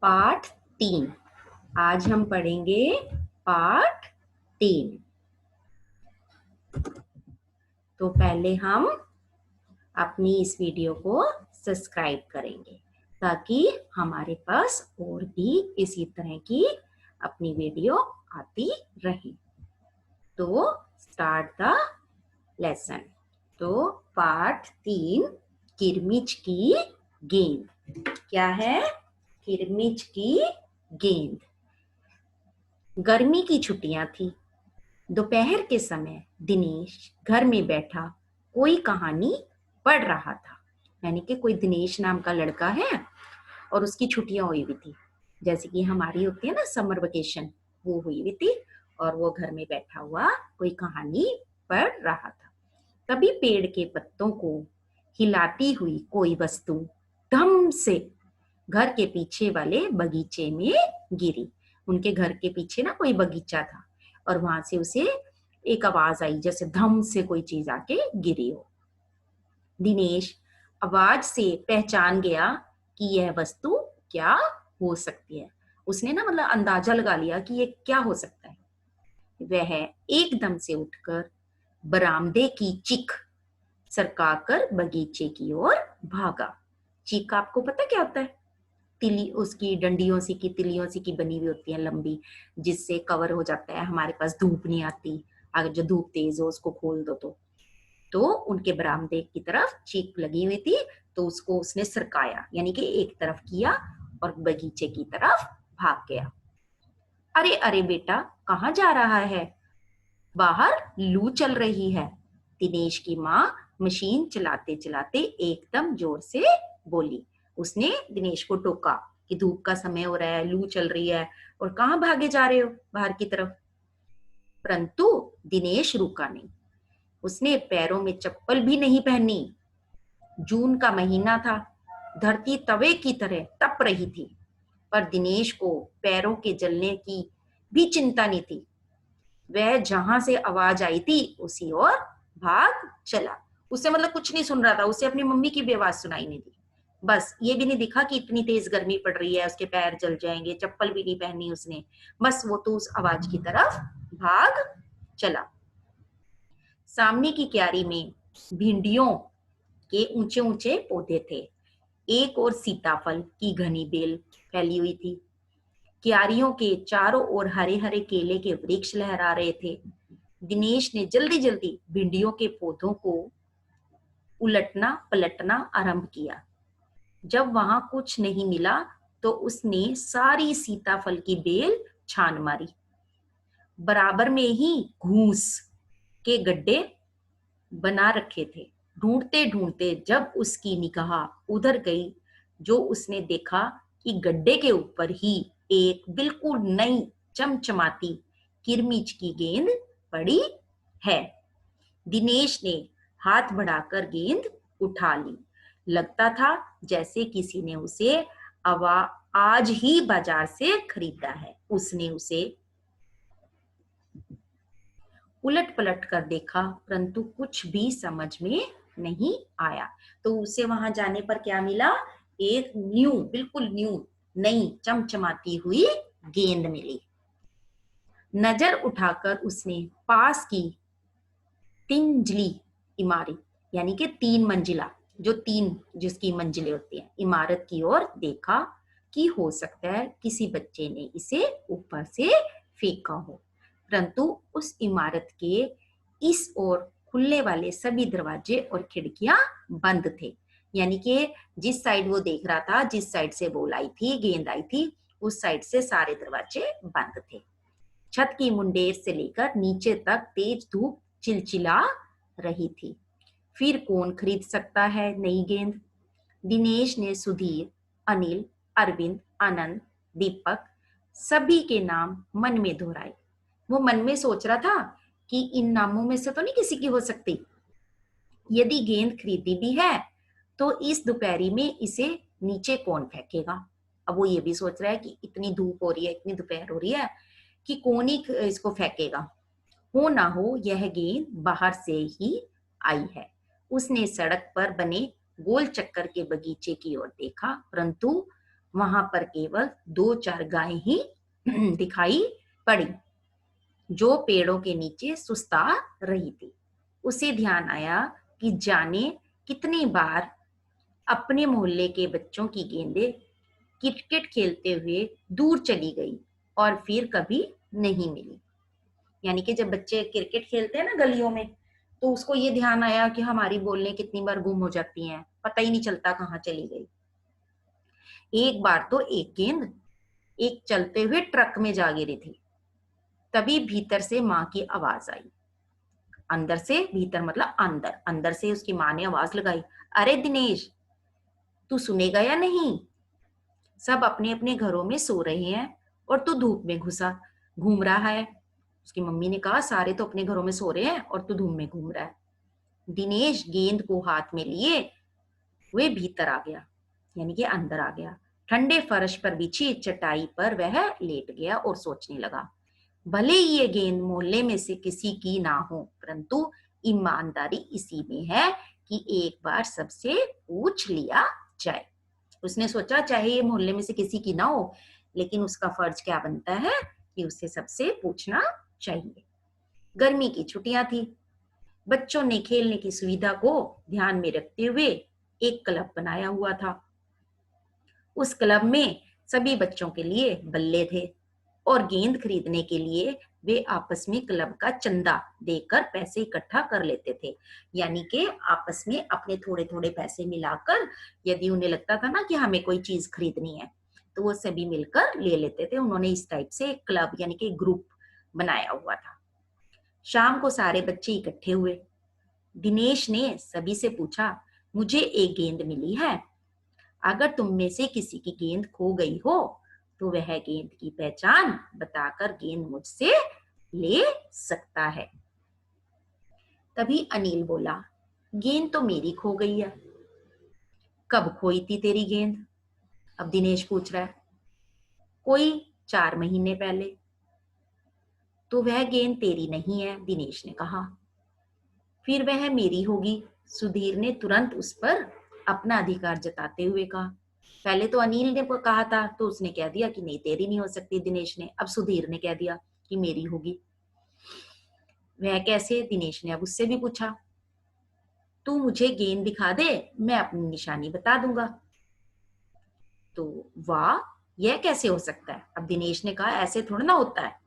पाठ 3। आज हम पढ़ेंगे पाठ 3। तो पहले हम अपनी इस वीडियो को सब्सक्राइब करेंगे ताकि हमारे पास और भी इसी तरह की अपनी वीडियो आती रहे। तो स्टार्ट द लेसन। तो पाठ 3 किरमिच की गेंद। क्या है? किरमिच की गेंद। गर्मी की छुट्टियां थी। दोपहर के समय दिनेश घर में बैठा कोई कहानी पढ़ रहा था। यानी कि कोई दिनेश नाम का लड़का है और उसकी छुट्टियां हुई हुई थी, जैसे कि हमारी होती है ना समर वेकेशन, वो हुई हुई थी और वो घर में बैठा हुआ कोई कहानी पढ़ रहा था। तभी पेड़ के पत्तों को हिलाती हुई कोई वस्तु धम से घर के पीछे वाले बगीचे में गिरी। उनके घर के पीछे ना कोई बगीचा था और वहां से उसे एक आवाज आई जैसे धम से कोई चीज आके गिरी हो। दिनेश आवाज से पहचान गया कि यह वस्तु क्या हो सकती है। उसने ना मतलब अंदाजा लगा लिया कि ये क्या हो सकता है। वह एकदम से उठकर बरामदे की चिक सरकाकर बगीचे की ओर भागा। चीक आपको पता क्या होता है? तिली, उसकी डंडियों सी की तिलियों सी की बनी हुई होती है लंबी, जिससे कवर हो जाता है, हमारे पास धूप नहीं आती। अगर जो धूप तेज हो उसको खोल दो तो उनके बरामदे की तरफ चीक लगी हुई थी, तो उसको उसने सरकाया यानी कि एक तरफ किया और बगीचे की तरफ भाग गया। अरे अरे बेटा, कहाँ जा रहा है? बाहर लू चल रही है। दिनेश की माँ मशीन चलाते चलाते एकदम जोर से बोली। उसने दिनेश को टोका कि धूप का समय हो रहा है, लू चल रही है और कहाँ भागे जा रहे हो बाहर की तरफ। परंतु दिनेश रुका नहीं। उसने पैरों में चप्पल भी नहीं पहनी। जून का महीना था। धरती तवे की तरह तप रही थी, पर दिनेश को पैरों के जलने की भी चिंता नहीं थी। वह जहां से आवाज आई थी उसी ओर भाग चला। उसे मतलब कुछ नहीं सुन रहा था, उसे अपनी मम्मी की भी आवाज सुनाई नहीं दी। बस ये भी नहीं दिखा कि इतनी तेज गर्मी पड़ रही है, उसके पैर जल जाएंगे, चप्पल भी नहीं पहनी उसने। बस वो तो उस आवाज की तरफ भाग चला। सामने की क्यारी में भिंडियों के ऊंचे ऊंचे पौधे थे। एक और सीताफल की घनी बेल फैली हुई थी। क्यारियों के चारों ओर हरे हरे केले के वृक्ष लहरा रहे थे। दिनेश ने जल्दी जल्दी भिंडियों के पौधों को उलटना पलटना आरंभ किया। जब वहां कुछ नहीं मिला तो उसने सारी सीताफल की बेल छान मारी। बराबर में ही घूस के गड्ढे बना रखे थे। ढूंढते ढूंढते जब उसकी निगाह उधर गई, जो उसने देखा कि गड्ढे के ऊपर ही एक बिल्कुल नई चमचमाती किरमिच की गेंद पड़ी है। दिनेश ने हाथ बढ़ाकर गेंद उठा ली। लगता था जैसे किसी ने उसे आज ही बाजार से खरीदा है। उसने उसे उलट पलट कर देखा, परंतु कुछ भी समझ में नहीं आया। तो उसे वहां जाने पर क्या मिला? एक बिल्कुल न्यू नई चमचमाती हुई गेंद मिली। नजर उठाकर उसने पास की तिंजली इमारत यानी कि 3 मंजिला, जो 3 जिसकी मंजिलें होती हैं, इमारत की ओर देखा कि हो सकता है किसी बच्चे ने इसे ऊपर से फेंका हो। परंतु उस इमारत के इस ओर खुलने वाले सभी दरवाजे और खिड़कियां बंद थे। यानी कि जिस साइड वो देख रहा था, जिस साइड से बॉल आई थी, गेंद आई थी, उस साइड से सारे दरवाजे बंद थे। छत की मुंडेर से लेकर नीचे तक तेज धूप चिलचिला रही थी। फिर कौन खरीद सकता है नई गेंद? दिनेश ने सुधीर, अनिल, अरविंद, आनंद, दीपक सभी के नाम मन में दोहराए। वो मन में सोच रहा था कि इन नामों में से तो नहीं किसी की हो सकती। यदि गेंद खरीदी भी है तो इस दोपहरी में इसे नीचे कौन फेंकेगा? अब वो ये भी सोच रहा है कि इतनी धूप हो रही है, इतनी दोपहर हो रही है कि कौन ही इसको फेंकेगा। हो ना हो यह गेंद बाहर से ही आई है। उसने सड़क पर बने गोल चक्कर के बगीचे की ओर देखा, परंतु वहां पर केवल 2-4 गायें ही दिखाई पड़ी, जो पेड़ों के नीचे सुस्ता रही थी। उसे ध्यान आया कि जाने कितनी बार अपने मोहल्ले के बच्चों की गेंदें क्रिकेट खेलते हुए दूर चली गई और फिर कभी नहीं मिली। यानी कि जब बच्चे क्रिकेट खेलते हैं ना गलियों में, तो उसको ये ध्यान आया कि हमारी बॉलें कितनी बार गुम हो जाती हैं, पता ही नहीं चलता कहाँ चली गई। एक बार तो एक गेंद एक चलते हुए ट्रक में जा गिरी थी। तभी भीतर से माँ की आवाज आई। अंदर से, भीतर मतलब अंदर, अंदर से उसकी माँ ने आवाज लगाई, अरे दिनेश, तू सुनेगा या नहीं? सब अपने अपने घरों में सो रहे हैं और तू धूप में घुसा घूम रहा है। उसकी मम्मी ने कहा, सारे तो अपने घरों में सो रहे हैं और तू धूप में घूम रहा है। दिनेश गेंद को हाथ में लिए वे भीतर आ गया, यानी कि अंदर आ गया। ठंडे फर्श पर बिछी चटाई पर वह लेट गया और सोचने लगा, भले ही ये गेंद मोहल्ले में से किसी की ना हो, परंतु ईमानदारी इसी में है कि एक बार सबसे पूछ लिया जाए। उसने सोचा चाहे ये मोहल्ले में से किसी की ना हो, लेकिन उसका फर्ज क्या बनता है कि उसे सबसे पूछना चाहिए। गर्मी की छुट्टियां थी। बच्चों ने खेलने की सुविधा को ध्यान में रखते हुए एक क्लब बनाया हुआ था। उस क्लब में सभी बच्चों के लिए बल्ले थे और गेंद खरीदने के लिए वे आपस में क्लब का चंदा देकर पैसे इकट्ठा कर लेते थे। यानी कि आपस में अपने थोड़े थोड़े पैसे मिलाकर, यदि उन्हें लगता था ना कि हमें कोई चीज खरीदनी है, तो वो सभी मिलकर ले लेते थे। उन्होंने इस टाइप से एक क्लब यानी कि ग्रुप बनाया हुआ था। शाम को सारे बच्चे इकट्ठे हुए। दिनेश ने सभी से पूछा, मुझे एक गेंद मिली है, अगर तुम में से किसी की गेंद खो गई हो तो वह गेंद की पहचान बताकर गेंद मुझसे ले सकता है। तभी अनिल बोला, गेंद तो मेरी खो गई है। कब खोई थी तेरी गेंद? अब दिनेश पूछ रहा है। कोई 4 महीने पहले। तो वह गेंद तेरी नहीं है, दिनेश ने कहा। फिर वह मेरी होगी, सुधीर ने तुरंत उस पर अपना अधिकार जताते हुए कहा। पहले तो अनिल ने कहा था, तो उसने कह दिया कि नहीं तेरी नहीं हो सकती, दिनेश ने। अब सुधीर ने कह दिया कि मेरी होगी। वह कैसे? दिनेश ने अब उससे भी पूछा। तू मुझे गेंद दिखा दे, मैं अपनी निशानी बता दूंगा। तो वाह, यह कैसे हो सकता है? अब दिनेश ने कहा, ऐसे थोड़ा ना होता है।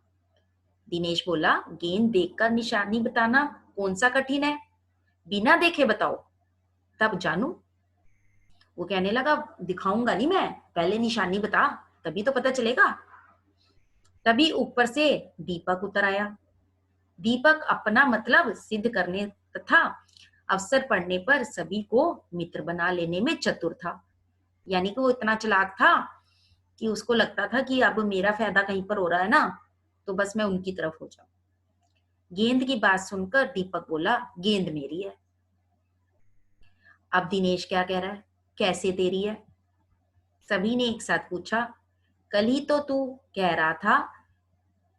दिनेश बोला, गेंद देखकर निशानी बताना कौन सा कठिन है, बिना देखे बताओ तब जानू। वो कहने लगा, दिखाऊंगा नहीं मैं, पहले निशानी बता, तभी तो पता चलेगा। तभी ऊपर से दीपक उतर आया। दीपक अपना मतलब सिद्ध करने तथा अवसर पड़ने पर सभी को मित्र बना लेने में चतुर था। यानी कि वो इतना चालाक था कि उसको लगता था कि अब मेरा फायदा कहीं पर हो रहा है ना, तो बस मैं उनकी तरफ हो जाऊं। गेंद की बात सुनकर दीपक बोला, गेंद मेरी है। अब दिनेश क्या कह रहा है, कैसे तेरी है? सभी ने एक साथ पूछा। कल ही तो तू कह रहा था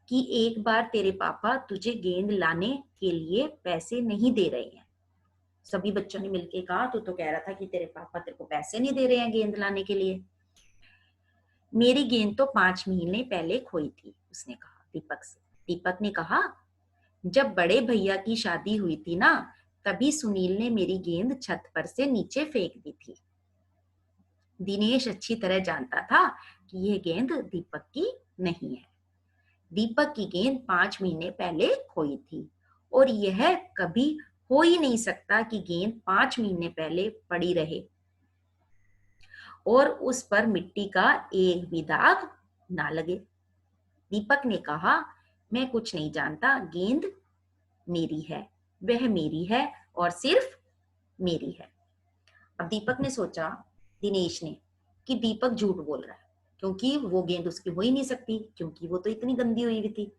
कि एक बार तेरे पापा तुझे गेंद लाने के लिए पैसे नहीं दे रहे हैं। सभी बच्चों ने मिलकर कहा, तू तो कह रहा था कि तेरे पापा तेरे को पैसे नहीं दे रहे हैं गेंद लाने के लिए। मेरी गेंद तो 5 महीने पहले खोई थी, उसने कहा दीपक से। दीपक ने कहा, जब बड़े भैया की शादी हुई थी ना, तभी सुनील ने मेरी गेंद छत पर से नीचे फेंक दी थी। दिनेश अच्छी तरह जानता था कि यह गेंद दीपक की नहीं है। दीपक की गेंद 5 महीने पहले खोई थी और यह कभी हो ही नहीं सकता कि गेंद 5 महीने पहले पड़ी रहे और उस पर मिट्टी का एक भी दाग ना लगे। दीपक ने कहा, मैं कुछ नहीं जानता, गेंद मेरी है, वह मेरी है और सिर्फ मेरी है। अब दीपक ने सोचा, दिनेश ने, कि दीपक झूठ बोल रहा है, क्योंकि वो गेंद उसकी हो ही नहीं सकती, क्योंकि वो तो इतनी गंदी हुई थी,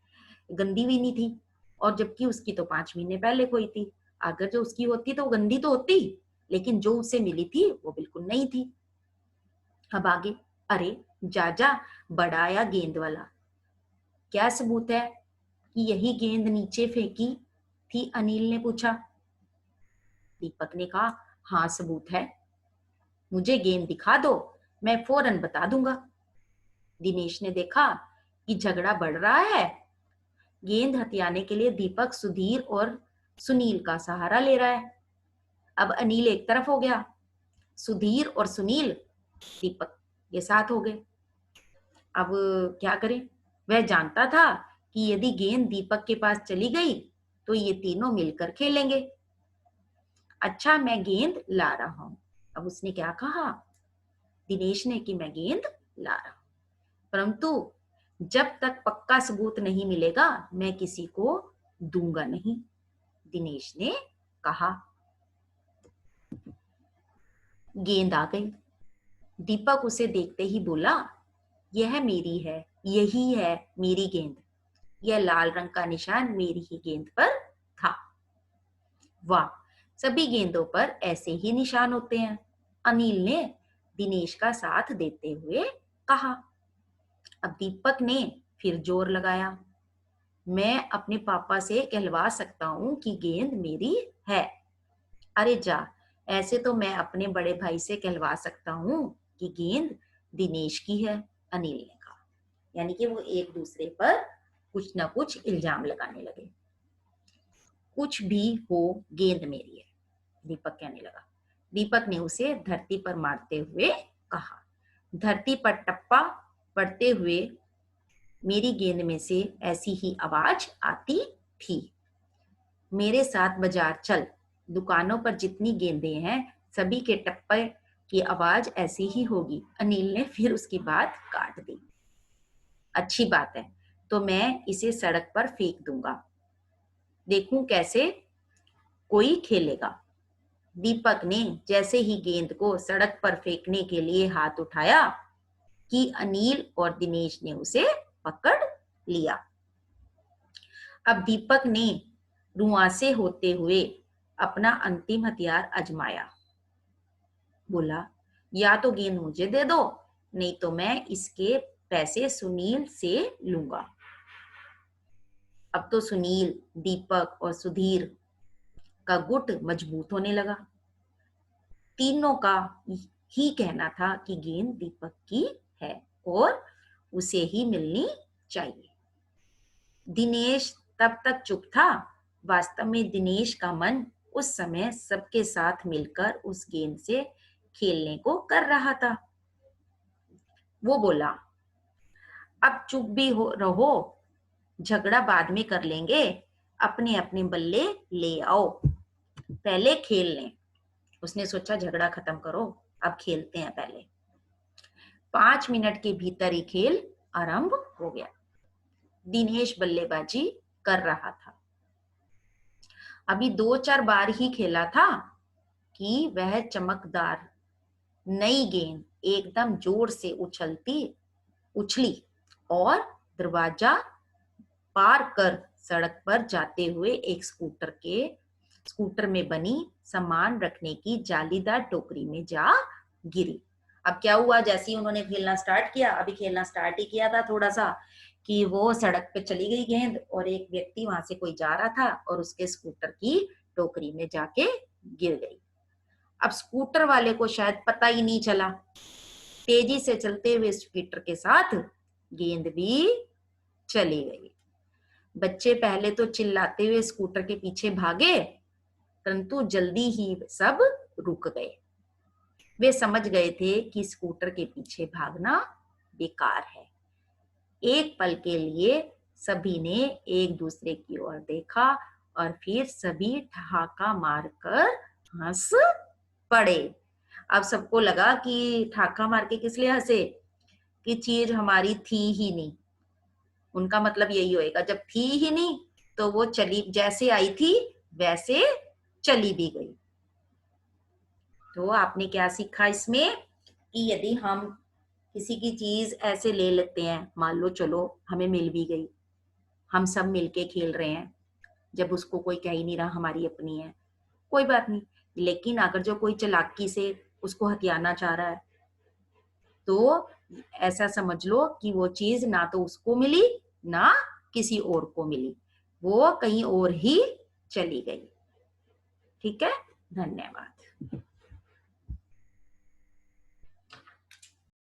गंदी भी नहीं थी, और जबकि उसकी तो 5 महीने पहले खोई थी। अगर जो उसकी होती तो वो गंदी तो होती, लेकिन जो उसे मिली थी वो बिल्कुल नहीं थी। अब आगे, अरे जा जा, बड़ा आया गेंद वाला, क्या सबूत है कि यही गेंद नीचे फेंकी थी? अनिल ने पूछा। दीपक ने कहा, हाँ सबूत है, मुझे गेंद दिखा दो, मैं फौरन बता दूंगा। दिनेश ने देखा कि झगड़ा बढ़ रहा है। गेंद हथियाने के लिए दीपक सुधीर और सुनील का सहारा ले रहा है। अब अनिल एक तरफ हो गया, सुधीर और सुनील दीपक के साथ हो गए। अब क्या करें? वह जानता था कि यदि गेंद दीपक के पास चली गई तो ये तीनों मिलकर खेलेंगे। अच्छा, मैं गेंद ला रहा हूं। अब उसने क्या कहा दिनेश ने कि मैं गेंद ला रहा हूं, परंतु जब तक पक्का सबूत नहीं मिलेगा मैं किसी को दूंगा नहीं, दिनेश ने कहा। गेंद आ गई। दीपक उसे देखते ही बोला, यह मेरी है, यही है मेरी गेंद। यह लाल रंग का निशान मेरी ही गेंद पर था। वाह, सभी गेंदों पर ऐसे ही निशान होते हैं, अनिल ने दिनेश का साथ देते हुए कहा। अब दीपक ने फिर जोर लगाया, मैं अपने पापा से कहलवा सकता हूं कि गेंद मेरी है। अरे जा, ऐसे तो मैं अपने बड़े भाई से कहलवा सकता हूं कि गेंद दिनेश की है, अनिल ने कहा। यानी कि वो एक दूसरे पर कुछ ना कुछ इल्जाम लगाने लगे। कुछ भी हो, गेंद मेरी है, दीपक कहने लगा। दीपक ने उसे धरती पर मारते हुए कहा। धरती पर टप्पा पड़ते हुए मेरी गेंद में से ऐसी ही आवाज आती थी। मेरे साथ बाजार चल, दुकानों पर जितनी गेंदें हैं सभी के टप्पे की आवाज ऐसी ही होगी। अनिल ने फिर उसकी बात काट दी। अच्छी बात है, तो मैं इसे सड़क पर फेंक दूंगा, देखूं कैसे कोई खेलेगा। दीपक ने जैसे ही गेंद को सड़क पर फेंकने के लिए हाथ उठाया कि अनिल और दिनेश ने उसे पकड़ लिया। अब दीपक ने रुआंसे होते हुए अपना अंतिम हथियार आजमाया। बोला, या तो गेंद मुझे दे दो, नहीं तो मैं इसके पैसे सुनील से लूंगा। अब तो सुनील, दीपक और सुधीर का गुट मजबूत होने लगा। तीनों का ही कहना था कि गेंद दीपक की है और उसे ही मिलनी चाहिए। दिनेश तब तक चुप था। वास्तव में दिनेश का मन उस समय सबके साथ मिलकर उस गेंद से खेलने को कर रहा था। वो बोला, अब चुप भी हो रहो, झगड़ा बाद में कर लेंगे, अपने अपने बल्ले ले आओ, पहले खेल लें। उसने सोचा झगड़ा खत्म करो, अब खेलते हैं पहले। 5 मिनट के भीतर ही खेल आरंभ हो गया। दिनेश बल्लेबाजी कर रहा था। अभी 2-4 बार ही खेला था कि वह चमकदार नई गेंद एकदम जोर से उछली और दरवाजा पार कर सड़क पर जाते हुए एक स्कूटर में बनी सामान रखने की जालीदार टोकरी में जा गिरी। अब क्या हुआ, जैसे ही उन्होंने खेलना स्टार्ट किया, अभी खेलना स्टार्ट ही किया था थोड़ा सा, कि वो सड़क पे चली गई गेंद और एक व्यक्ति वहां से कोई जा रहा था और उसके स्कूटर की टोकरी में जाके गिर गई। अब स्कूटर वाले को शायद पता ही नहीं चला, तेजी से चलते हुए स्कूटर के साथ गेंद भी चली गई। बच्चे पहले तो चिल्लाते हुए स्कूटर के पीछे भागे, परंतु जल्दी ही सब रुक गए। वे समझ गए थे कि स्कूटर के पीछे भागना बेकार है। एक पल के लिए सभी ने एक दूसरे की ओर देखा और फिर सभी ठहाका मारकर हंस पड़े। अब सबको लगा कि ठहाका मार के किस लिए हंसे, कि चीज हमारी थी ही नहीं। उनका मतलब यही होएगा, जब थी ही नहीं तो वो चली, जैसे आई थी वैसे चली भी गई। तो आपने क्या सीखा इसमें, कि यदि हम किसी की चीज ऐसे ले लेते हैं, मान लो चलो हमें मिल भी गई, हम सब मिलके खेल रहे हैं, जब उसको कोई कह ही नहीं रहा हमारी अपनी है, कोई बात नहीं, लेकिन अगर जो कोई चालाकी से उसको हथियाना चाह रहा है तो ऐसा समझ लो कि वो चीज ना तो उसको मिली ना किसी और को मिली, वो कहीं और ही चली गई। ठीक है, धन्यवाद।